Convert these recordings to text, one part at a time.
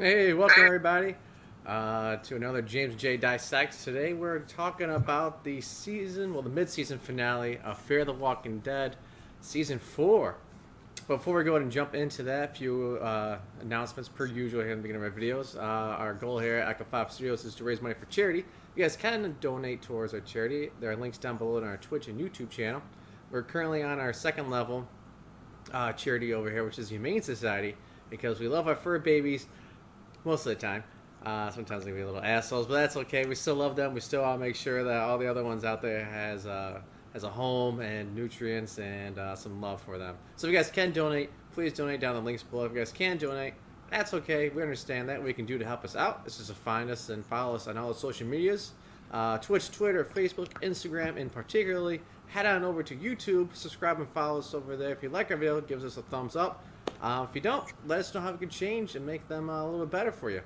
Hey, welcome everybody to another James J. Dissect. Today we're talking about the mid-season finale of Fear the Walking Dead, Season 4. Before we go ahead and jump into that, a few announcements per usual here in the beginning of our videos. Our goal here at Echo 5 Studios is to raise money for charity. You guys can donate towards our charity. There are links down below in our Twitch and YouTube channel. We're currently on our second level charity over here, which is Humane Society, because we love our fur babies most of the time. Sometimes they can be little assholes, but that's okay. We still love them. We still want to make sure that all the other ones out there has a home and nutrients and some love for them. So if you guys can donate, please donate down the links below. If you guys can donate, that's okay. We understand that. What we can do to help us out is just to find us and follow us on all the social medias. Twitch, Twitter, Facebook, Instagram, and particularly head on over to YouTube, subscribe and follow us over there. If you like our video, give us a thumbs up. If you don't, let us know how we can change and make them a little bit better for you.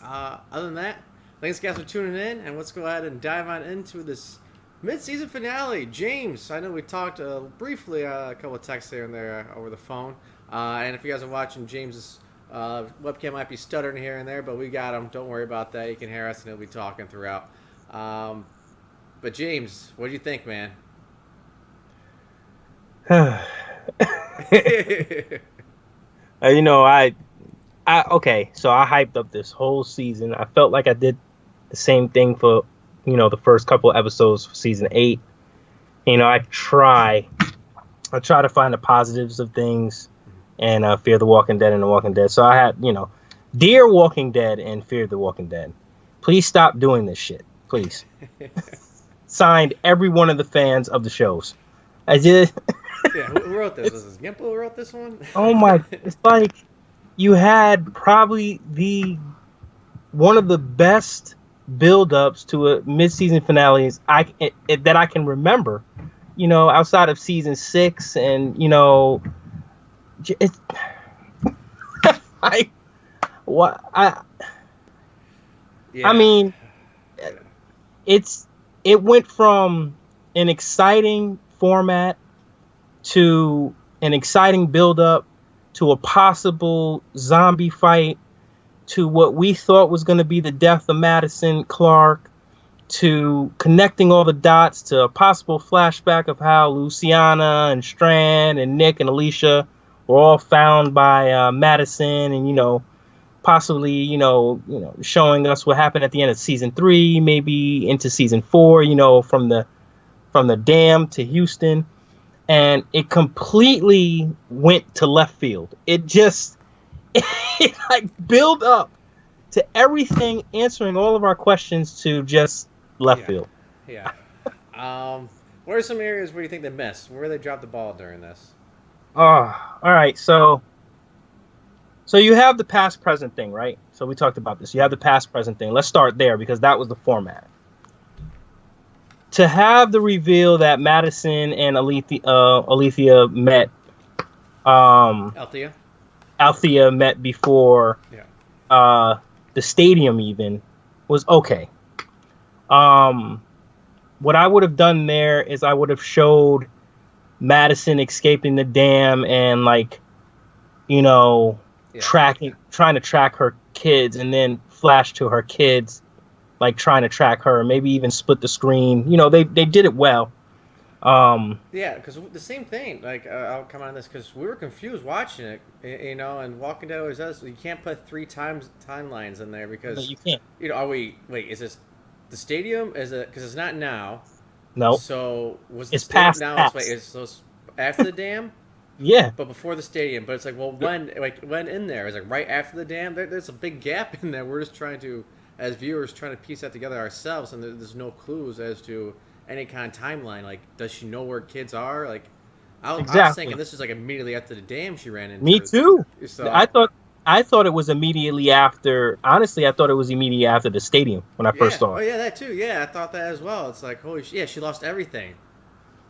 Other than that, thanks guys for tuning in, and let's go ahead and dive on into this mid-season finale. James, I know we talked briefly a couple of texts here and there over the phone, and if you guys are watching, James's webcam might be stuttering here and there, but we got him. Don't worry about that. You can hear us, and he'll be talking throughout. But James, what do you think, man? Okay, so I hyped up this whole season. I felt like I did the same thing for, the first couple of episodes for season 8. I try to find the positives of things and Fear the Walking Dead and The Walking Dead. So I had, Dear Walking Dead and Fear the Walking Dead, please stop doing this shit, please. Signed, every one of the fans of the shows. I did. Yeah, who wrote this? Was this Gimple who wrote this one? Oh my! It's like you had probably one of the best build-ups to a mid-season finales that I can remember. Outside of season 6, and it's like what Yeah. I mean, it went from an exciting format to an exciting build-up to a possible zombie fight to what we thought was going to be the death of Madison Clark to connecting all the dots to a possible flashback of how Luciana and Strand and Nick and Alicia were all found by Madison and, possibly, showing us what happened at the end of season 3, maybe into season 4, from the dam to Houston. And it completely went to left field. It like build up to everything, answering all of our questions to just left field. Yeah. What are some areas where you think they missed? Where they dropped the ball during this? All right. So you have the past present thing, right? So we talked about this. You have the past present thing. Let's start there because that was the format. To have the reveal that Madison and Alethea met, Althea met before the stadium even was okay. What I would have done there is I would have showed Madison escaping the dam and trying to track her kids, and then flash to her kids. Like trying to track her, maybe even split the screen. They did it well. Yeah, because the same thing. Like I'll come on this because we were confused watching it. And Walking Dead always does. You can't put 3 timelines in there because No, you can't. Wait? Is this the stadium? Is it because it's not now? No. So was it's past now? past. It's after the dam. Yeah. But before the stadium. But it's like, well, when in there? Is it right after the dam? There's a big gap in there. We're just trying to, as viewers, trying to piece that together ourselves, and there's no clues as to any kind of timeline. Like, does she know where kids are? Like, I was thinking this was like immediately after the dam she ran into. Me too. So I thought it was immediately after. Honestly, I thought it was immediately after the stadium when I first saw it. Oh yeah, that too. Yeah, I thought that as well. It's like, holy shit, she lost everything.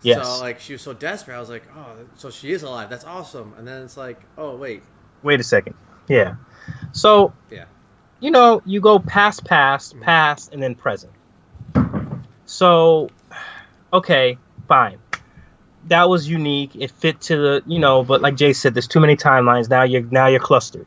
Yes. So like she was so desperate. I was like, oh, so she is alive. That's awesome. And then it's like, oh wait a second. Yeah. So yeah. You go past, and then present. So, okay, fine. That was unique. It fit to the, but like Jay said, there's too many timelines. Now you're clustered.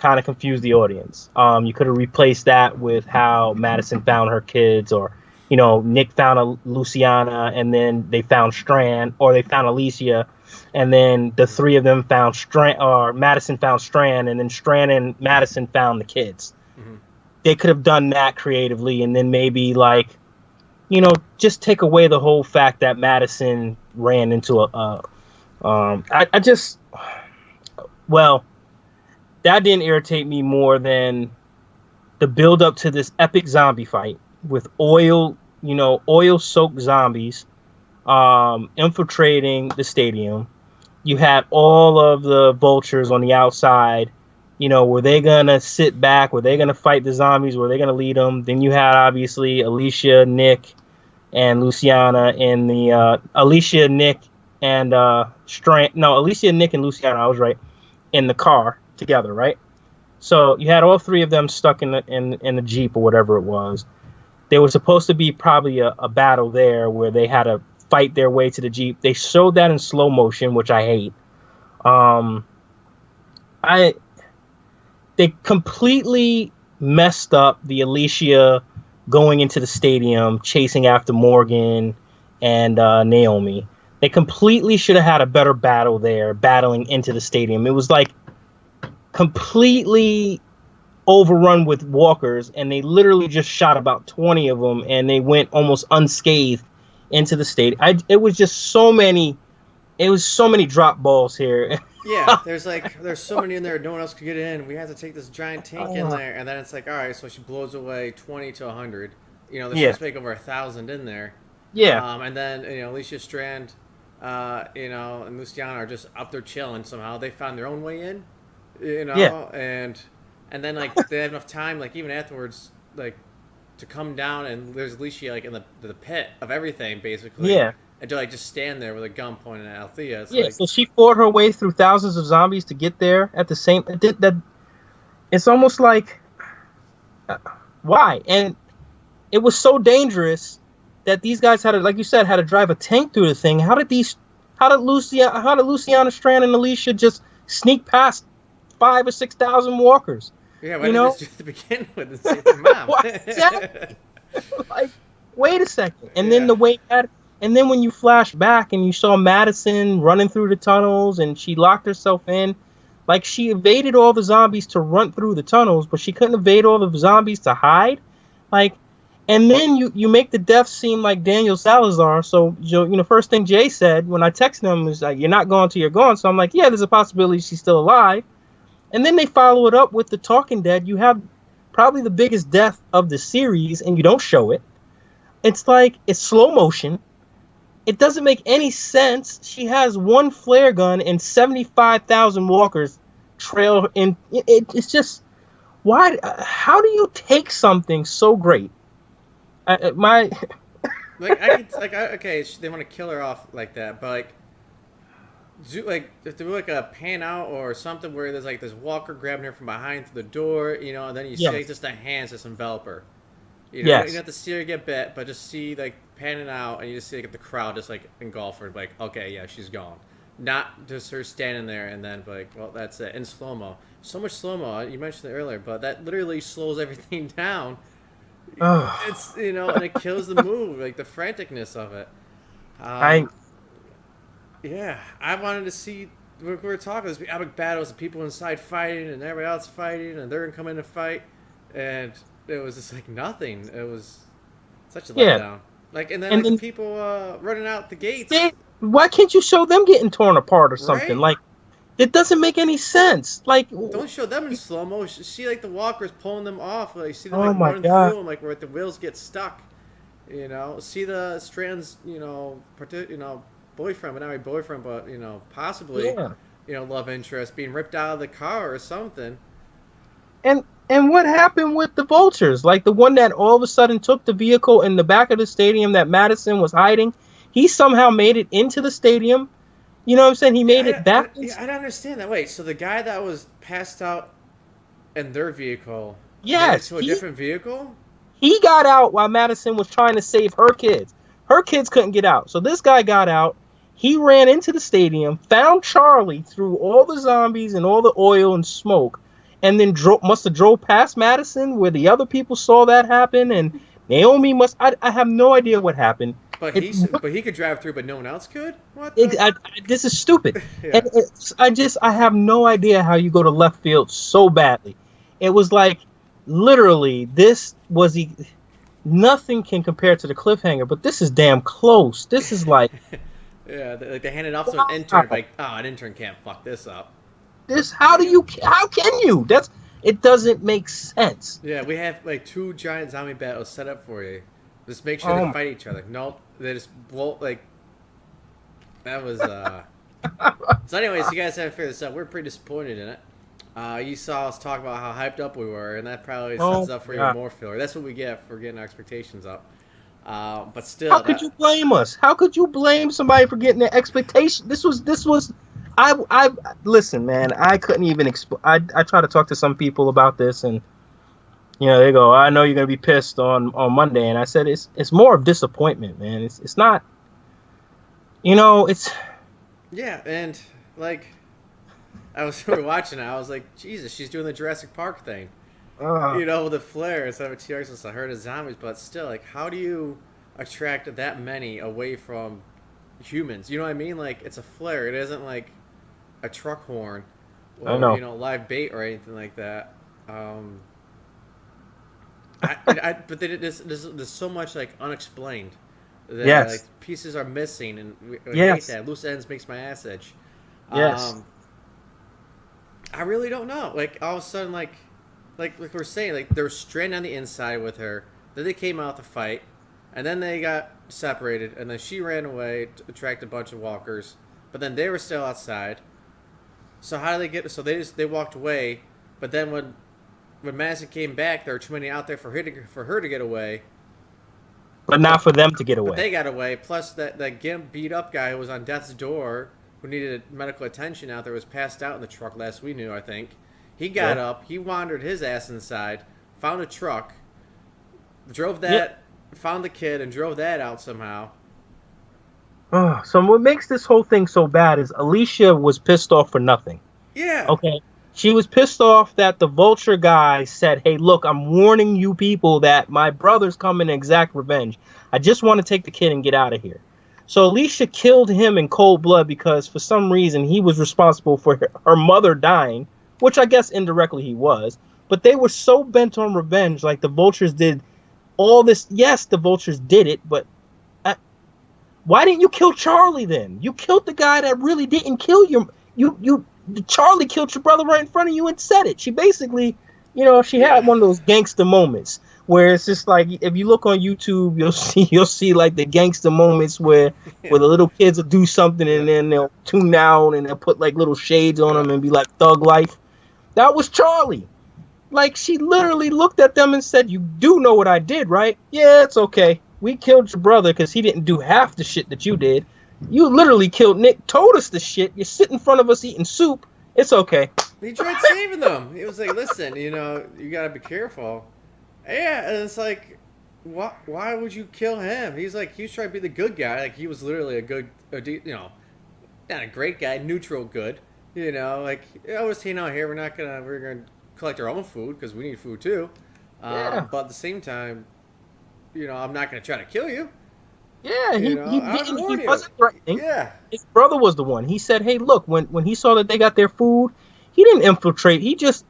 kind of confuse the audience. You could have replaced that with how Madison found her kids, or Nick found Luciana, and then they found Strand, or they found Alicia, and then the three of them found Strand, or Madison found Strand, and then Strand and Madison found the kids. Mm-hmm. They could have done that creatively, and then maybe just take away the whole fact that Madison ran into that didn't irritate me more than the build up to this epic zombie fight with oil-soaked zombies infiltrating the stadium. You had all of the vultures on the outside. Were they going to sit back? Were they going to fight the zombies? Were they going to lead them? Then you had, obviously, Alicia, Nick, and Luciana in the... Alicia, Nick, and Luciana, I was right, in the car together, right? So you had all three of them stuck in the Jeep or whatever it was. There was supposed to be probably a battle there where they had to fight their way to the Jeep. They showed that in slow motion, which I hate. They completely messed up the Alicia going into the stadium, chasing after Morgan and Naomi. They completely should have had a better battle there, battling into the stadium. It was completely overrun with walkers, and they literally just shot about 20 of them, and they went almost unscathed into the stadium. It was just so many drop balls here. Yeah, there's so many in there, no one else could get in. We have to take this giant tank in there, and then it's all right, so she blows away 20 to 100. They're supposed to make over 1,000 in there. Yeah. And then, Alicia Strand, and Luciana are just up there chilling somehow. They found their own way in, Yeah. and then, they have enough time, even afterwards, to come down, and there's Alicia, in the pit of everything, basically. Yeah. And to, just stand there with a gun pointed at Althea. So she fought her way through thousands of zombies to get there at the same... It's almost like... why? And it was so dangerous that these guys had to, like you said, had to drive a tank through the thing. How did Luciana Strand and Alicia just sneak past 5,000 or 6,000 walkers? Yeah, why didn't they just to begin with and save their mom? Exactly. Wait a second. And then and then when you flash back and you saw Madison running through the tunnels and she locked herself in, she evaded all the zombies to run through the tunnels, but she couldn't evade all the zombies to hide. And then you make the death seem like Daniel Salazar. So, first thing Jay said when I texted him was you're not gone till you're gone. So I'm like, yeah, there's a possibility she's still alive. And then they follow it up with the Talking Dead. You have probably the biggest death of the series, and you don't show it. It's slow motion. It doesn't make any sense. She has one flare gun and 75,000 walkers trail in. It's just, why? How do you take something so great? Okay, they want to kill her off like that, but if they do a pan out or something where there's this walker grabbing her from behind through the door, and then you see just the hands just envelop her. You don't have to see her get bit, but just see panning out, and you just see the crowd just engulf her. Okay, yeah, she's gone. Not just her standing there and then well, that's it. In slow mo, so much slow mo. You mentioned it earlier, but that literally slows everything down. It's and it kills the move, the franticness of it. I wanted to see. We were talking this epic battles, the people inside fighting and everybody else fighting, and they're gonna come in and fight, and it was just nothing. It was such a letdown. And then the people running out the gates. Why can't you show them getting torn apart or something? Right? It doesn't make any sense. Don't show them in slow mo. See the walkers pulling them off. See them running through them, where the wheels get stuck. See the Strand's boyfriend, but not my boyfriend, but possibly love interest being ripped out of the car or something. And what happened with the vultures? The one that all of a sudden took the vehicle in the back of the stadium that Madison was hiding. He somehow made it into the stadium. You know what I'm saying? He made it backwards. I don't understand that. Wait, so the guy that was passed out in their vehicle made it to a different vehicle? He got out while Madison was trying to save her kids. Her kids couldn't get out. So this guy got out. He ran into the stadium, found Charlie through all the zombies and all the oil and smoke, and then must have drove past Madison where the other people saw that happen, and Naomi must. I have no idea what happened. But he could drive through, but no one else could. What? This is stupid. Yeah. And I have no idea how you go to left field so badly. It was like literally nothing can compare to the cliffhanger, but this is damn close. This is like yeah, they handed off to an intern. Like, an intern can't fuck this up. How can you? It doesn't make sense. Yeah, we have like 2 giant zombie battles set up for you. Just make sure they fight each other. Nope, they just blow like. That was. So, anyways, you guys haven't figured this out. We're pretty disappointed in it. You saw us talk about how hyped up we were, and that probably sets up for even more filler. That's what we get for getting our expectations up. But still, how could you blame us? How could you blame somebody for getting their expectation? This was. I listen, man. I couldn't even I try to talk to some people about this, and they go, "I know you're gonna be pissed on Monday," and I said, "It's more of disappointment, man. It's not, it's." Yeah, and like, I was watching it. I was like, Jesus, she's doing the Jurassic Park thing, with the flares. I heard of zombies, but still, like, how do you attract that many away from humans? You know what I mean? Like, it's a flare. It isn't like a truck horn or live bait or anything like that. But there's so much like unexplained that like pieces are missing, and I hate that. Loose ends makes my ass itch. Yes. I really don't know. Like, all of a sudden, like we're saying, like, they were stranded on the inside with her. Then they came out to fight, and then they got separated, and then she ran away to attract a bunch of walkers. But then they were still outside. So how did they get? So they walked away. But then when Madison came back, there were too many out there for her to get away. But not for them to get away. But they got away. Plus that Gimp beat up guy who was on death's door, who needed medical attention out there, was passed out in the truck last we knew, I think. He got up. He wandered his ass inside, found a truck, drove that, found the kid, and drove that out somehow. So what makes this whole thing so bad is Alicia was pissed off for nothing. Yeah. Okay. She was pissed off that the vulture guy said, "Hey, look, I'm warning you people that my brother's coming to exact revenge. I just want to take the kid and get out of here." So Alicia killed him in cold blood because for some reason he was responsible for her mother dying, which I guess indirectly he was. But they were so bent on revenge, like the vultures did all this. Yes, the vultures did it, but why didn't you kill Charlie then? You killed the guy that really didn't kill you. Charlie killed your brother right in front of you and said it. She basically, she had one of those gangster moments where it's just like, if you look on YouTube, you'll see like the gangster moments where the little kids will do something and then they'll tune down and they'll put like little shades on them and be like thug life. That was Charlie. Like, she literally looked at them and said, "You do know what I did, right? Yeah, it's okay. We killed your brother because he didn't do half the shit that you did. You literally killed Nick, told us the shit. You sit in front of us eating soup. It's okay." He tried saving them. He was like, "Listen, you got to be careful." Yeah, and it's like, why would you kill him? He's like, he was trying to be the good guy. Like, he was literally a good, not a great guy, neutral good. Like, we're staying out here. We're gonna collect our own food because we need food too. But at the same time, I'm not gonna try to kill you. Yeah, he wasn't threatening. Yeah. His brother was the one. He said, "Hey, look, when he saw that they got their food, he didn't infiltrate.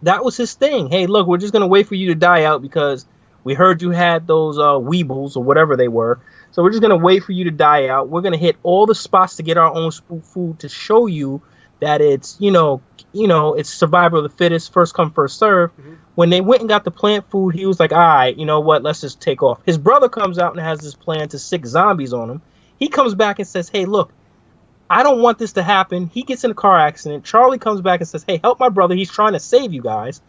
That was his thing. Hey, look, we're just going to wait for you to die out because we heard you had those weebles or whatever they were. So we're just going to wait for you to die out. We're going to hit all the spots to get our own food to show you that it's, it's survival of the fittest, first come, first serve." Mm-hmm. When they went and got the plant food, he was like, "All right, you know what? Let's just take off." His brother comes out and has this plan to sick zombies on him. He comes back and says, "Hey, look, I don't want this to happen." He gets in a car accident. Charlie comes back and says, "Hey, help my brother. He's trying to save you guys."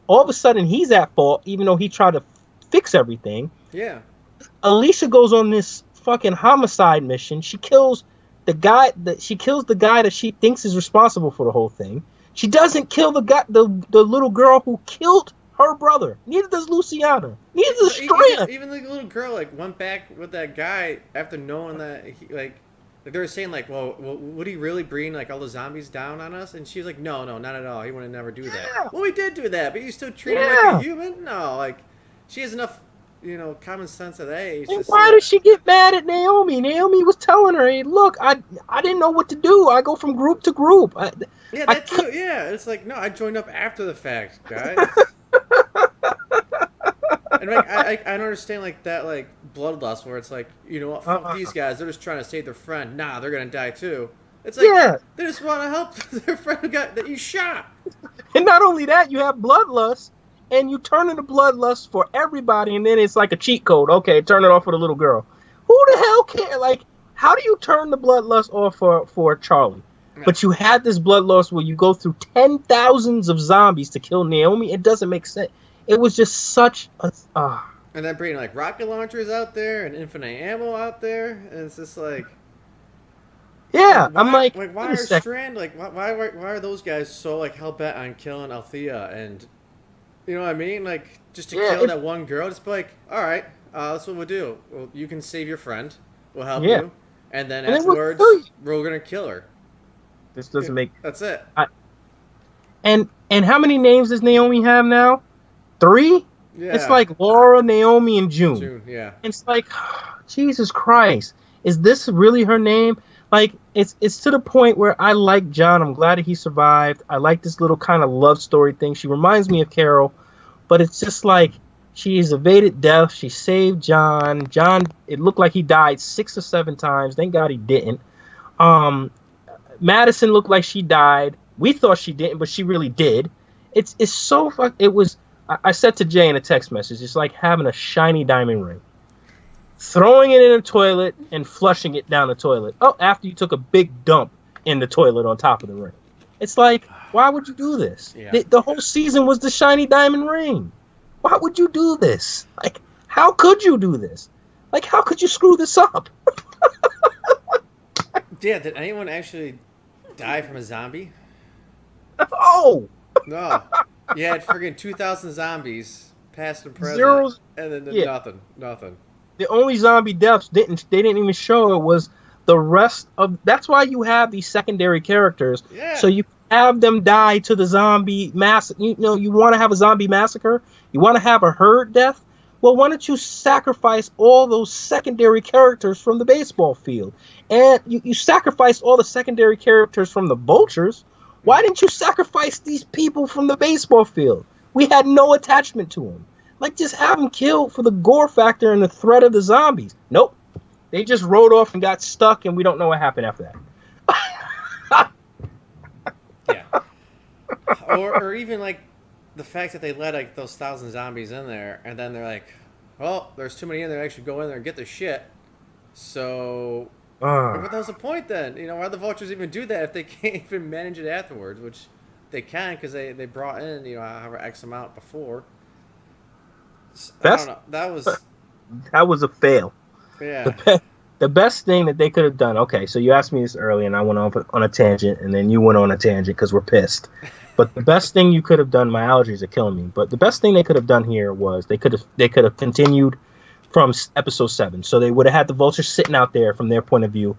All of a sudden, he's at fault, even though he tried to fix everything. Yeah. Alicia goes on this fucking homicide mission. She kills the guy that she thinks is responsible for the whole thing. She doesn't kill the little girl who killed her brother. Neither does Luciana. Neither does Strand. Even the little girl went back with that guy after knowing that Like they were saying, like, well, would he really bring like all the zombies down on us? And she was like, no, not at all. He would never do that. Yeah. Well, he did do that, but you still treat him like Yeah. a human? No, like she has enough, common sense at that age. And to why see did she get mad at Naomi? Naomi was telling her, "Hey, look, I didn't know what to do. I go from group to group." Yeah, I that too. Yeah, it's like no, I joined up after the fact, guys. And like I don't understand like that like bloodlust where it's like what, fuck these guys, they're just trying to save their friend. Nah, they're gonna die too. It's like Yeah. they just want to help their friend that you shot. And not only that, you have bloodlust, and you turn into bloodlust for everybody, and then it's like a cheat code. Okay, turn it off for the little girl. Who the hell cares? Like, how do you turn the bloodlust off for Charlie? Yeah. But you had this bloodlust where you go through 10,000s of zombies to kill Naomi. It doesn't make sense. It was just such a. And then bringing like rocket launchers out there and infinite ammo out there, and it's just like. Yeah, why, I'm like, why wait a are second. Strand like why are those guys so like hell bent on killing Althea and you know what I mean, like just to kill that one girl? Just be like, all right, that's what we'll do. Well, you can save your friend, we'll help you, and then afterwards we're gonna kill her. This doesn't make. That's it. And how many names does Naomi have now? 3. Yeah. It's like Laura, Naomi, and June. June, yeah. It's like, Jesus Christ, is this really her name? Like, it's to the point where I like John. I'm glad that he survived. I like this little kind of love story thing. She reminds me of Carol, but it's just like she's evaded death. She saved John. John, it looked like he died 6 or 7 times. Thank God he didn't. Madison looked like she died. We thought she didn't, but she really did. It's so fuck. It was. I said to Jay in a text message, it's like having a shiny diamond ring, throwing it in a toilet and flushing it down the toilet. Oh, after you took a big dump in the toilet on top of the ring. It's like, why would you do this? Yeah. The whole season was the shiny diamond ring. Why would you do this? Like, how could you do this? Like, how could you screw this up? Yeah, did anyone actually die from a zombie? Oh! No. You had friggin' 2,000 zombies, past and present, Zeros. and then Yeah. nothing. The only zombie deaths they didn't even show it was the rest of. That's why you have these secondary characters. Yeah. So you have them die to the zombie mass. You want to have a zombie massacre. You want to have a herd death. Well, why don't you sacrifice all those secondary characters from the baseball field? And you sacrificed all the secondary characters from the vultures. Why didn't you sacrifice these people from the baseball field? We had no attachment to them. Like, just have them killed for the gore factor and the threat of the zombies. Nope. They just rode off and got stuck, and we don't know what happened after that. Yeah. Or even, like, the fact that they let, like, those 1,000 zombies in there, and then they're like, well, there's too many in there. I should go in there and get the shit. So... But that was the point then. Why the vultures even do that if they can't even manage it afterwards, which they can because they brought in, however X amount before. I don't know. That was a fail. Yeah. The best thing that they could have done. Okay, so you asked me this earlier, and I went on a tangent, and then you went on a tangent because we're pissed. But the best thing you could have done, my allergies are killing me. But the best thing they could have done here was they could have continued from episode 7. So they would have had the vultures sitting out there from their point of view,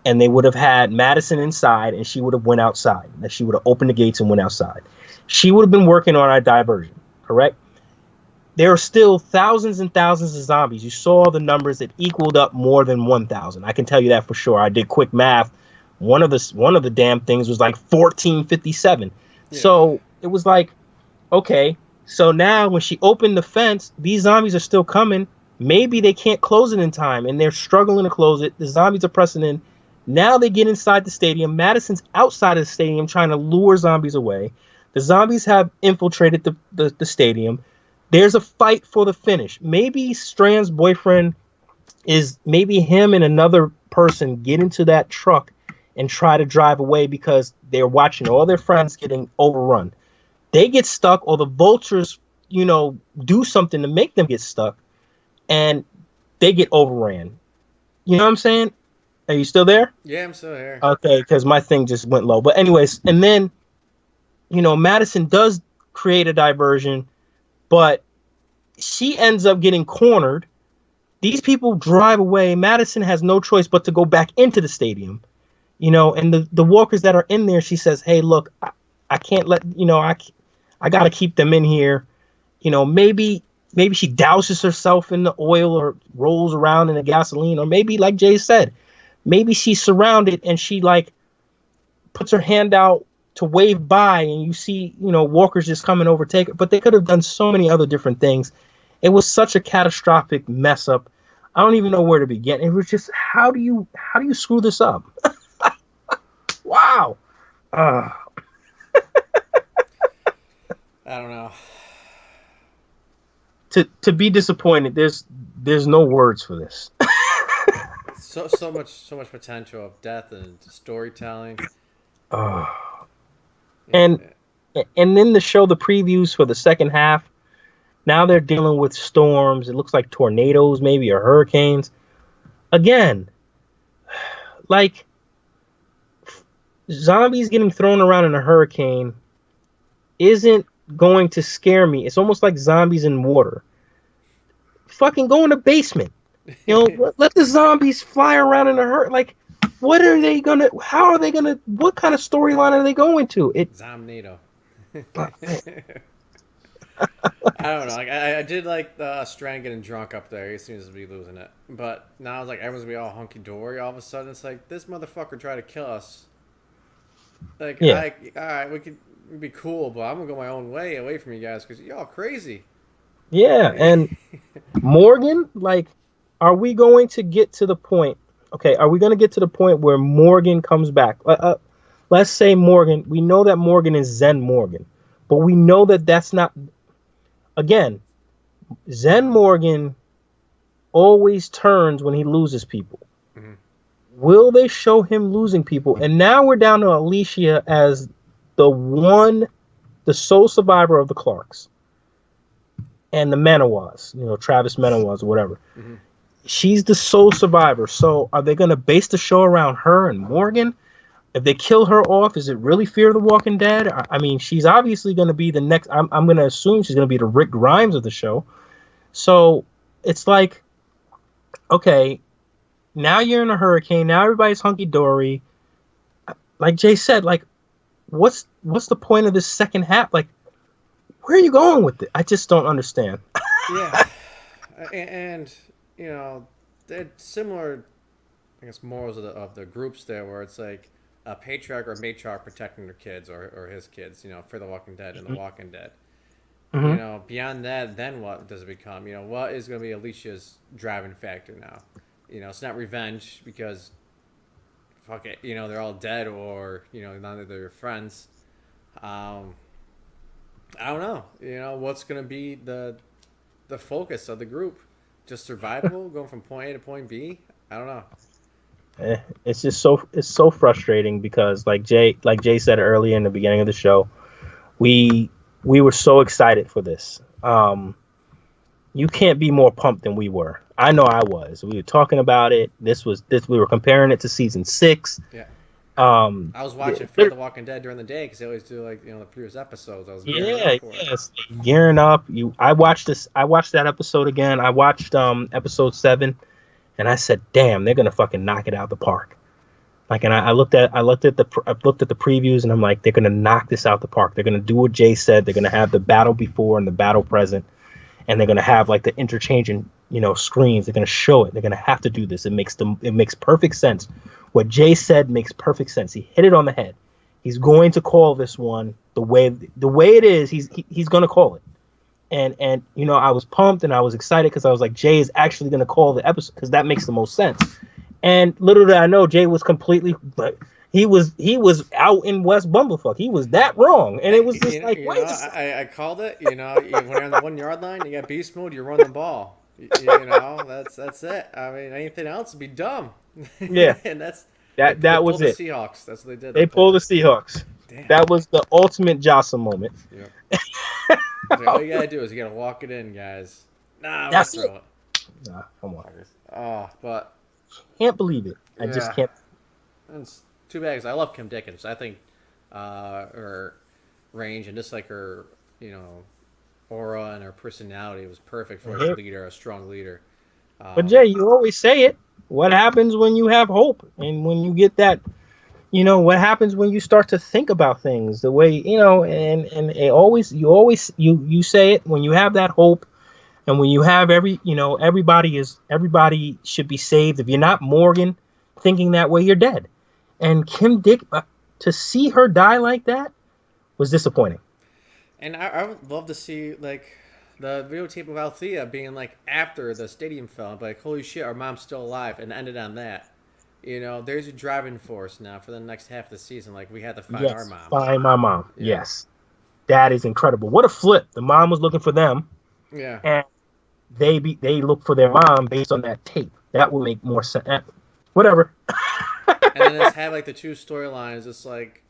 and they would have had Madison inside, and she would have went outside. That she would have opened the gates and went outside. She would have been working on our diversion, correct? There are still thousands and thousands of zombies. You saw the numbers that equaled up more than 1,000. I can tell you that for sure. I did quick math. One of the damn things was like 1457. Yeah. So it was like, okay. So now when she opened the fence, these zombies are still coming. Maybe they can't close it in time, and they're struggling to close it. The zombies are pressing in. Now they get inside the stadium. Madison's outside of the stadium trying to lure zombies away. The zombies have infiltrated the stadium. There's a fight for the finish. Maybe Strand's boyfriend maybe him and another person get into that truck and try to drive away because they're watching all their friends getting overrun. They get stuck, or the vultures, do something to make them get stuck. And they get overran. You know what I'm saying? Are you still there? Yeah, I'm still here. Okay, because my thing just went low. But anyways, and then, Madison does create a diversion, but she ends up getting cornered. These people drive away. Madison has no choice but to go back into the stadium, and the walkers that are in there, she says, hey, look, I can't let, I got to keep them in here. Maybe she douses herself in the oil or rolls around in the gasoline, or maybe, like Jay said, maybe she's surrounded and she like puts her hand out to wave by, and you see, walkers just come and overtake her. But they could have done so many other different things. It was such a catastrophic mess up. I don't even know where to begin. It was just, how do you screw this up? Wow. I don't know. To be disappointed, there's no words for this. so much potential of death and storytelling. And then the previews for the second half. Now they're dealing with storms. It looks like tornadoes, maybe, or hurricanes. Again, like zombies getting thrown around in a hurricane isn't going to scare me. It's almost like zombies in water. Fucking go in the basement. Let the zombies fly around in a hurricane. Like, what are they gonna? How are they gonna? What kind of storyline are they going to? Zomnado. I don't know. Like, I did like Strand getting drunk up there. He seems to be losing it. But now it's like everyone's gonna be all hunky dory. All of a sudden, it's like this motherfucker tried to kill us. Like, yeah. All right, we'd be cool, but I'm gonna go my own way away from you guys because y'all crazy. Yeah, and Morgan, like, are we going to get to the point? Okay, are we going to get to the point where Morgan comes back? Let's say Morgan. We know that Morgan is Zen Morgan, but we know that that's not. Again, Zen Morgan always turns when he loses people. Mm-hmm. Will they show him losing people? And now we're down to Alicia as the sole survivor of the Clarks and the Manawas, Travis Manawas or whatever. Mm-hmm. She's the sole survivor. So are they going to base the show around her and Morgan? If they kill her off, is it really Fear the Walking Dead? I mean, she's obviously going to be the next. I'm going to assume she's going to be the Rick Grimes of the show. So it's like, okay, now you're in a hurricane. Now everybody's hunky dory. Like Jay said, like, what's the point of this second half? Like, where are you going with it? I just don't understand. Yeah, and they're similar, I guess, morals of the groups there, where it's like a patriarch or matriarch protecting their kids or his kids, for The Walking Dead and The Walking Dead. Mm-hmm. Beyond that, then what does it become? What is going to be Alicia's driving factor now? It's not revenge because, fuck it, they're all dead or, none of their friends. I don't know. What's going to be the focus of the group? Just survival, going from point A to point B? I don't know. It's just so frustrating because like Jay said earlier in the beginning of the show, we were so excited for this. You can't be more pumped than we were. I know I was. We were talking about it. We were comparing it to season 6. Yeah. I was watching Fear the Walking Dead during the day because they always do the previous episodes. I was gearing up. I watched that episode again. I watched episode 7, and I said, "Damn, they're gonna fucking knock it out the park." Like, and I looked at the previews, and I'm like, they're gonna knock this out the park. They're gonna do what Jay said. They're gonna have the battle before and the battle present, and they're gonna have like the interchanging screens. They're gonna show it. They're gonna have to do this. It makes perfect sense. What Jay said makes perfect sense. He hit it on the head. He's going to call this one the way it is. He's going to call it. And I was pumped and I was excited because I was like, Jay is actually going to call the episode because that makes the most sense. And little did I know, Jay was completely like he was out in West Bumblefuck. He was that wrong, and it was just I called it. When you're on the 1 yard line, you got beast mode. You run the ball. That's it. I mean, anything else would be dumb. Yeah, and that was it. The Seahawks. That's what they did. They pulled the Seahawks. Damn. That was the ultimate Jocelyn moment. Yeah. All you gotta do is you gotta walk it in, guys. Nah, that's throw it. Nah, come on. Oh, but can't believe it. I just can't. It's too bad because I love Kim Dickens. I think her range and just like her, aura and her personality was perfect for a leader, a strong leader. But Jay, you always say it. What happens when you have hope, and when you get that? What happens when you start to think about things the way and you say it when you have that hope, and when you have everybody should be saved. If you're not Morgan thinking that way, you're dead. And Kim Dick, to see her die like that was disappointing. And I would love to see like the videotape of Althea being like after the stadium fell, like holy shit, our mom's still alive, and ended on that. There's a driving force now for the next half of the season. Like we had to find our mom. Find my mom. Yeah. Yes, that is incredible. What a flip! The mom was looking for them. Yeah. And they look for their mom based on that tape. That would make more sense. Whatever. And then just have like the two storylines. It's like,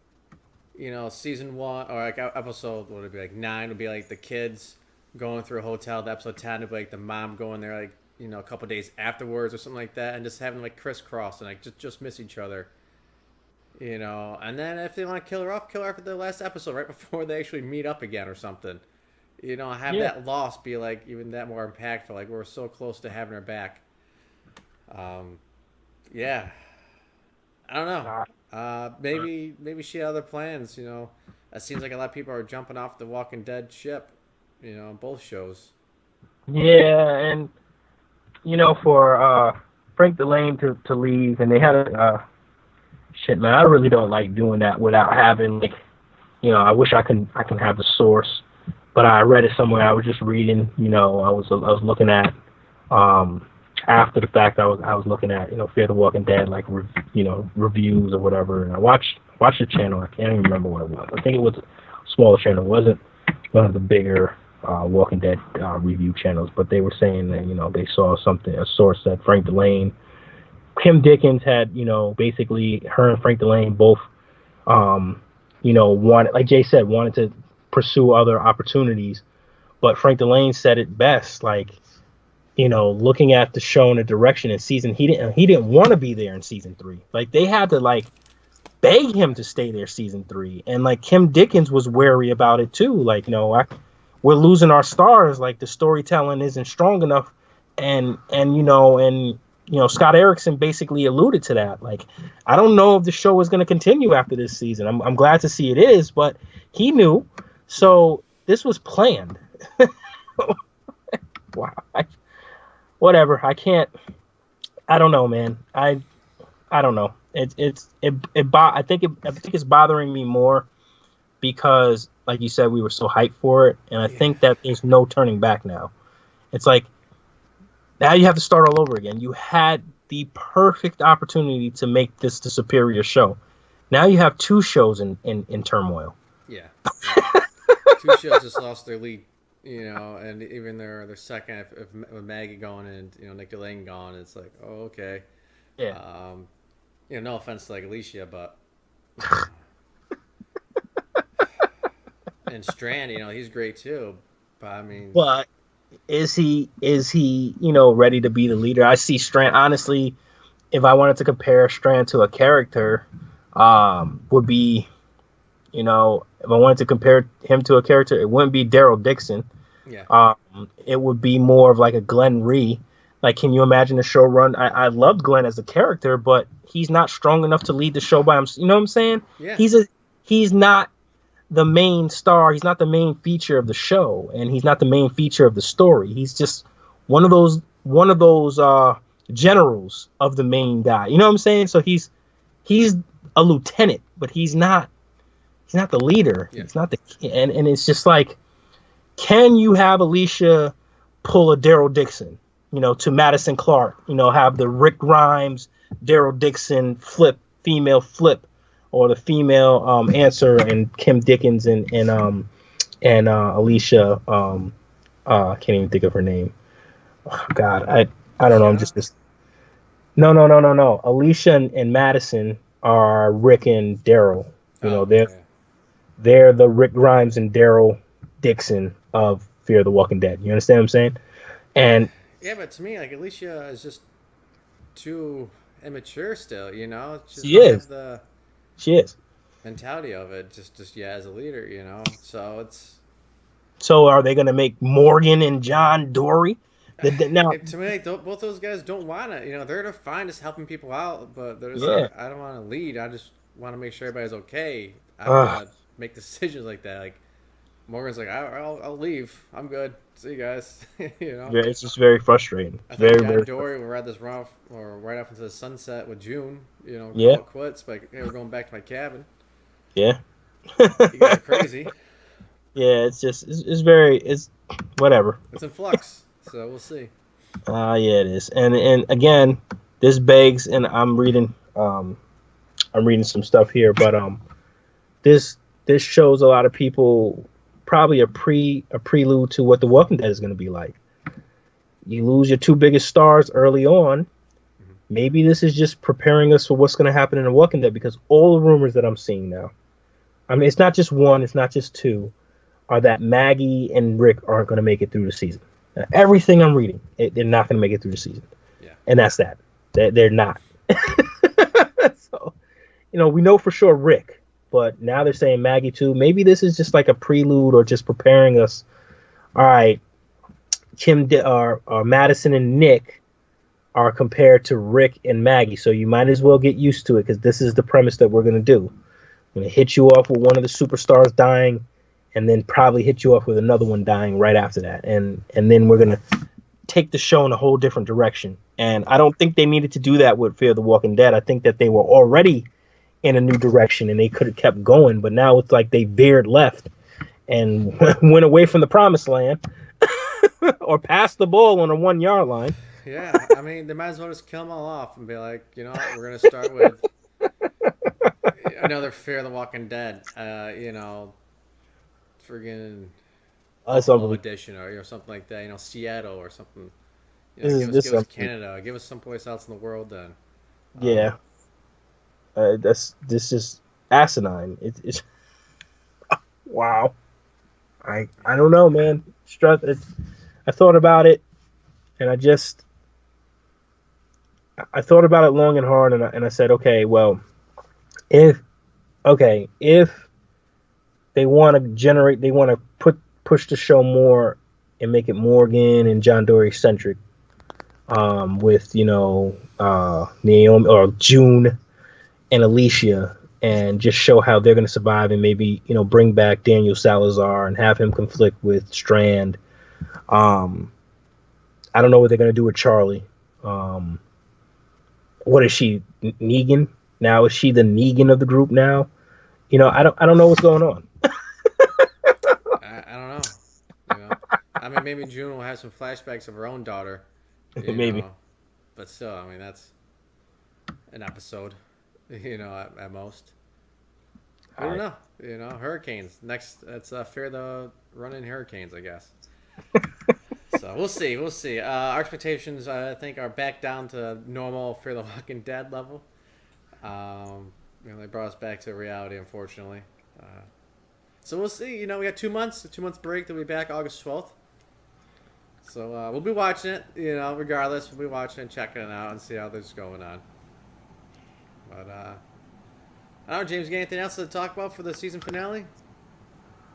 season 1 or like episode, what would it be, like 9 would be like the kids going through a hotel. The episode 10 would be like the mom going there like a couple days afterwards or something like that, and just having like crisscross and like just miss each other. And then if they want to kill her after the last episode, right before they actually meet up again or something. Have that loss be like even that more impactful. Like we're so close to having her back. Yeah. I don't know. Maybe she had other plans. It seems like a lot of people are jumping off the Walking Dead ship. Both shows. Yeah, and for Frank Delane to leave, and they had shit, man. I really don't like doing that without having I wish I can have the source. But I read it somewhere. I was just reading. I was looking at after the fact. I was looking at Fear the Walking Dead reviews or whatever. And I watched the channel. I can't even remember what it was. I think it was a smaller channel. It wasn't one of the bigger Walking Dead review channels. But they were saying that they saw a source that Frank Delane, Kim Dickens had basically her and Frank Delane both wanted, like Jay said, wanted to pursue other opportunities, but Frank Delane said it best, looking at the show and the direction in season, he didn't want to be there in season 3. Like they had to beg him to stay there season 3, and Kim Dickens was wary about it too. We're losing our stars, the storytelling isn't strong enough, and Scott Erickson basically alluded to that. I don't know if the show is going to continue after this season. I'm glad to see it is, but he knew. So this was planned. Wow. Whatever. I can't. I don't know, man. I don't know. I think it's bothering me more because, like you said, we were so hyped for it, and I think that there's no turning back now. It's like now you have to start all over again. You had the perfect opportunity to make this the superior show. Now you have 2 shows in turmoil. Yeah. 2 shows just lost their lead, and even their second, with Maggie gone and Nick Delane gone, it's like, oh, okay. Yeah. No offense to Alicia, but and Strand, he's great too, but I mean, but is he ready to be the leader? I see Strand, honestly. If I wanted to compare Strand to a character, would be. If I wanted to compare him to a character, it wouldn't be Daryl Dixon. Yeah. It would be more of like a Glenn Rhee. Can you imagine a show run? I loved Glenn as a character, but he's not strong enough to lead the show by himself. You know what I'm saying? Yeah. He's not the main star. He's not the main feature of the show, and he's not the main feature of the story. He's just one of those generals of the main guy. You know what I'm saying? So he's a lieutenant, but he's not the leader. Yeah. He's not the and it's just can you have Alicia pull a Daryl Dixon, to Madison Clark, have the Rick Grimes, Daryl Dixon female flip, or the female answer, and Kim Dickens and Alicia, I can't even think of her name. Oh, God, I don't know. I'm just no. Alicia and Madison are Rick and Daryl. They're the Rick Grimes and Daryl Dixon of Fear the Walking Dead. You understand what I'm saying? And yeah, but to me, Alicia is just too immature still. She is. She is. Mentality of it, just as a leader. So it's. So are they going to make Morgan and John Dory Now, To me, both those guys don't want to. They're fine just helping people out, but they're just yeah. like, I don't want to lead. I just want to make sure everybody's okay. I don't Uh, want to make decisions like that. Like Morgan's like, I'll leave. I'm good. See you guys. yeah, it's just very frustrating. I think Very, John very. Dory will ride this run off or right off into the sunset with June. Call Yeah, it quits. But hey, we're going back to my cabin. yeah. You guys are crazy. Yeah, it's very it's whatever. It's in flux, so we'll see. Yeah, it is. And again, this begs, and I'm reading some stuff here, but this shows a lot of people probably a prelude to what The Walking Dead is going to be like. You lose your two biggest stars early on. Maybe this is just preparing us for what's going to happen in The Walking Dead, because all the rumors that I'm seeing now, I mean, it's not just one, it's not just two, are that Maggie and Rick aren't going to make it through the season. Now, everything I'm reading, they're not going to make it through the season. Yeah. And that's that. They're not. So, we know for sure Rick, but now they're saying Maggie too. Maybe this is just like a prelude or just preparing us. All right, Madison and Nick are compared to Rick and Maggie, so you might as well get used to it, because this is the premise that we're going to do. I'm going to hit you off with one of the superstars dying, and then probably hit you off with another one dying right after that. And then we're going to take the show in a whole different direction. And I don't think they needed to do that with Fear the Walking Dead. I think that they were already in a new direction and they could have kept going, but now it's like they veered left and went away from the promised land or passed the ball on a 1 yard line. Yeah, I mean, they might as well just kill them all off and be like, what, we're going to start with another Fear the Walking Dead, friggin' Buffalo edition or something like that, Seattle or something. Give us Canada, give us someplace else in the world then. Yeah. This is asinine. It's wow. I don't know, man. I thought about it, and I thought about it long and hard, and I said, okay, well, if they want to push the show more and make it Morgan and John Dory centric, with Naomi or June and Alicia, and just show how they're going to survive, and maybe bring back Daniel Salazar and have him conflict with Strand. I don't know what they're going to do with Charlie. What is she, Negan? Now is she the Negan of the group now? I don't know what's going on. I don't know. I mean, maybe June will have some flashbacks of her own daughter. Maybe. But still, I mean, that's an episode, at most. I don't know. Hurricanes. Next, that's Fear the Running Hurricanes, I guess. So we'll see. Our expectations, I think, are back down to normal Fear the Walking Dead level. They brought us back to reality, unfortunately. So we'll see. We got 2 months. A 2 month break. They'll be back August 12th. So we'll be watching it. Regardless, we'll be watching and checking it out and see how this is going on. But I don't know, James. Got anything else to talk about for the season finale?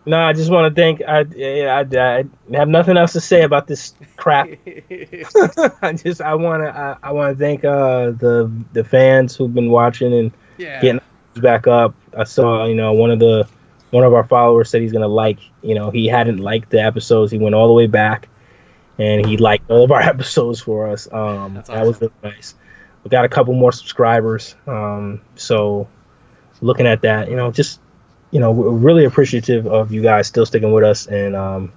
No, I just want to thank. I have nothing else to say about this crap. I want to thank the fans who've been watching and getting back up. I saw one of our followers said he's gonna he hadn't liked the episodes. He went all the way back and he liked all of our episodes for us. That's awesome. That was really nice. We got a couple more subscribers. So looking at that, we're really appreciative of you guys still sticking with us and,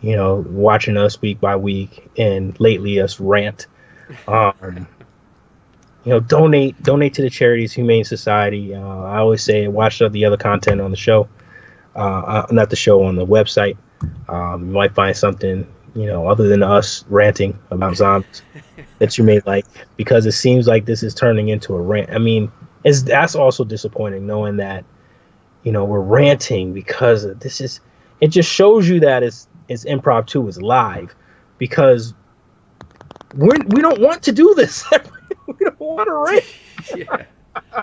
watching us week by week and lately us rant. Donate to the charities, Humane Society. I always say watch the other content on the show, not the show, on the website. You might find something, other than us ranting about zombies that you may like, because it seems like this is turning into a rant. I mean, that's also disappointing knowing that, we're ranting because it just shows you that it's improv too, is live, because we don't want to do this. We don't want to rant. Yeah.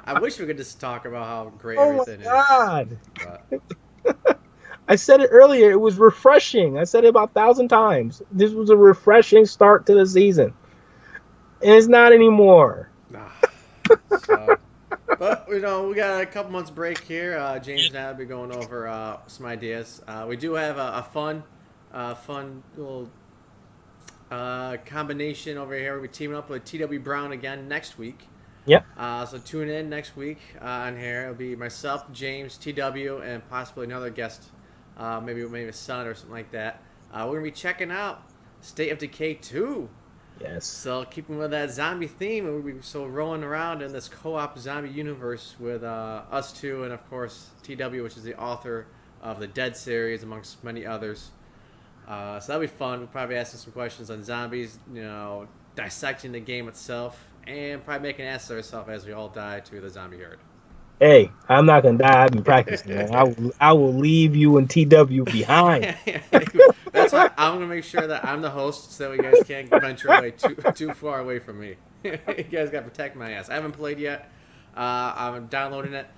I wish we could just talk about how great everything is. Oh my God. I said it earlier. It was refreshing. I said it about 1,000 times. This was a refreshing start to the season. And it's not anymore. Nah. So, but we got a couple months break here. James and I will be going over some ideas. We do have a fun little combination over here. We'll be teaming up with TW Brown again next week. Yep. So tune in next week on here. It'll be myself, James, TW, and possibly another guest, maybe a son or something like that. We're gonna be checking out State of Decay 2. Yes. So keeping with that zombie theme, we'll be rolling around in this co-op zombie universe with us two, and of course TW, which is the author of the Dead series, amongst many others. So that'll be fun. We'll probably be asking some questions on zombies, dissecting the game itself, and probably making asses of ourselves as we all die to the zombie herd. Hey, I'm not gonna die. I've been practicing, man. I will leave you and TW behind. That's why I'm gonna make sure that I'm the host, so you guys can't venture away too far away from me. You guys gotta protect my ass. I haven't played yet. I'm downloading it.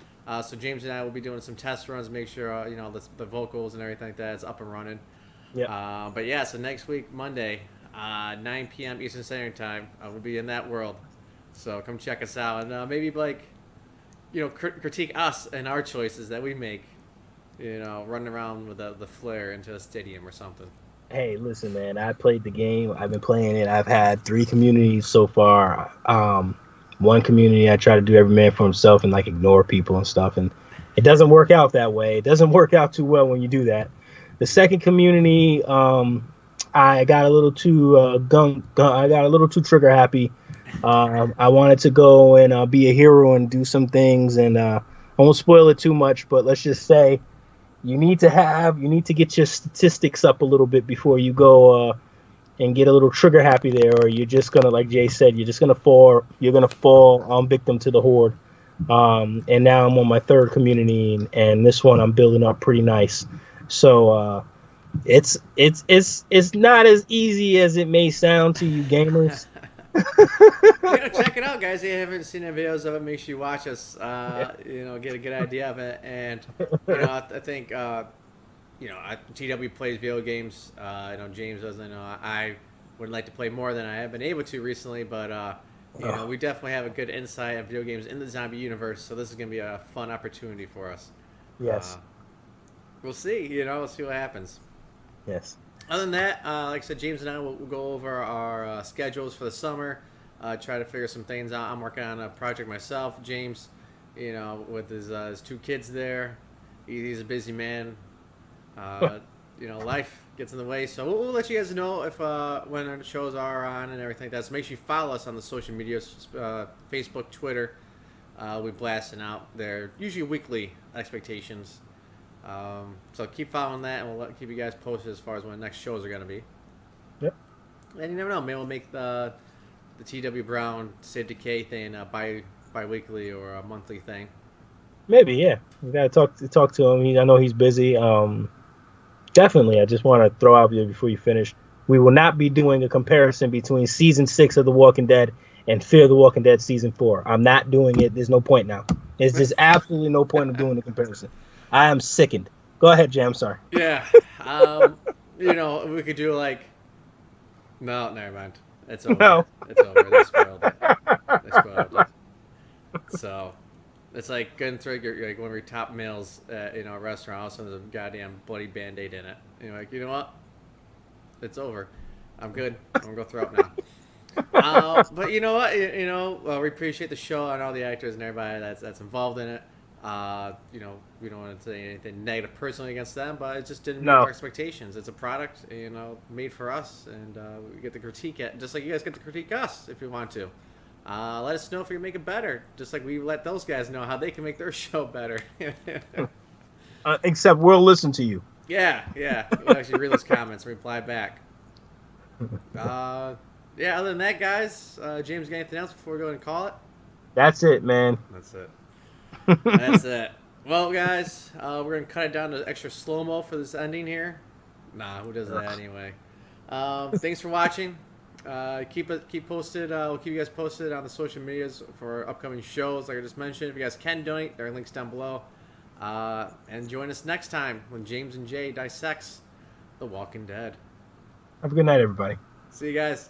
So James and I will be doing some test runs, make sure the vocals and everything like that is up and running. Yeah. But yeah, so next week, Monday, 9 p.m. Eastern Standard Time, we'll be in that world. So come check us out, and maybe critique us and our choices that we make. Running around with the flare into a stadium or something. Hey, listen, man. I played the game. I've been playing it. I've had 3 communities so far. One community I try to do every man for himself and ignore people and stuff, and it doesn't work out that way. It doesn't work out too well when you do that. The second community, I got a little too I got a little too trigger happy. I wanted to go and be a hero and do some things, and I won't spoil it too much, but let's just say you need to get your statistics up a little bit before you go and get a little trigger happy there, or you're just gonna, like Jay said, you're gonna fall victim to the horde. And now I'm on my 3rd community, and this one I'm building up pretty nice. So it's not as easy as it may sound to you gamers. Check it out, guys. If you haven't seen any videos of it, make sure you watch us. Get a good idea of it. And I think TW plays video games. James doesn't. I would like to play more than I have been able to recently, but we definitely have a good insight of video games in the zombie universe. So this is gonna be a fun opportunity for us. Yes. We'll see. We'll see what happens. Yes. Other than that, like I said, James and I will go over our schedules for the summer, try to figure some things out. I'm working on a project myself. James, with his 2 kids there, he's a busy man. Life gets in the way. So we'll let you guys know if when our shows are on and everything like that. So make sure you follow us on the social medias, Facebook, Twitter. We're blasting out there, usually weekly expectations. So keep following that, and we'll keep you guys posted as far as when the next shows are going to be. Yep. And you never know, maybe we'll make the TW Brown State Decay thing bi-weekly or a monthly thing. Maybe, yeah. We gotta talk to him. I know he's busy. Definitely, I just want to throw out there before you finish. We will not be doing a comparison between season 6 of The Walking Dead and Fear the Walking Dead season 4. I'm not doing it. There's no point now. There's just absolutely no point of doing the comparison. I am sickened. Go ahead, Jay. I'm sorry. Yeah. We could do no, never mind. It's over. No. It's over. They spoiled it. So, it's like going through one of your top meals at a restaurant. All of a sudden, there's a goddamn bloody Band-Aid in it. And you're like, you know what? It's over. I'm good. I'm gonna go throw up now. But you know what? We appreciate the show and all the actors and everybody that's involved in it. We don't want to say anything negative personally against them, but it just didn't meet our expectations. It's a product, made for us, and we get to critique it, just like you guys get to critique us if you want to. Let us know if you can make it better, just like we let those guys know how they can make their show better. Except we'll listen to you. Yeah. We'll actually read those comments and reply back. Other than that, guys, James, got anything else before we go and call it? That's it, man. That's it. Well, guys, we're going to cut it down to extra slow-mo for this ending here. Nah, who does that anyway? Thanks for watching. Keep posted. We'll keep you guys posted on the social medias for upcoming shows. Like I just mentioned, if you guys can donate, there are links down below. And join us next time when James and Jay dissects The Walking Dead. Have a good night, everybody. See you guys.